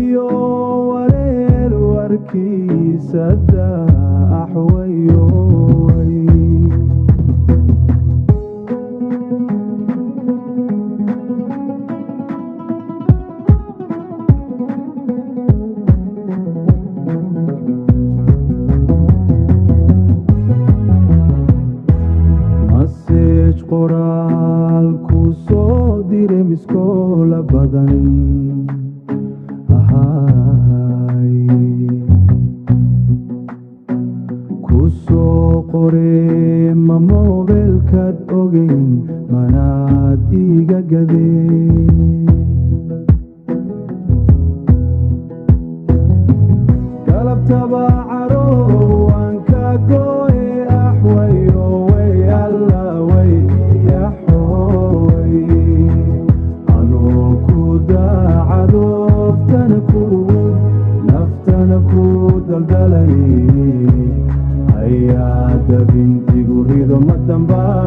iyo wareer warkiisa daaxwayo message qoraal ku soo diray miskoola badan ku soo qoree ma mobilkaad ogeyn manaad iga gadeen galabtaba carow waan ka gooye axwayo way alla way yaxooy anoo ku daacado naftana ku daldalay ayaa dabintigu rido ma dambaa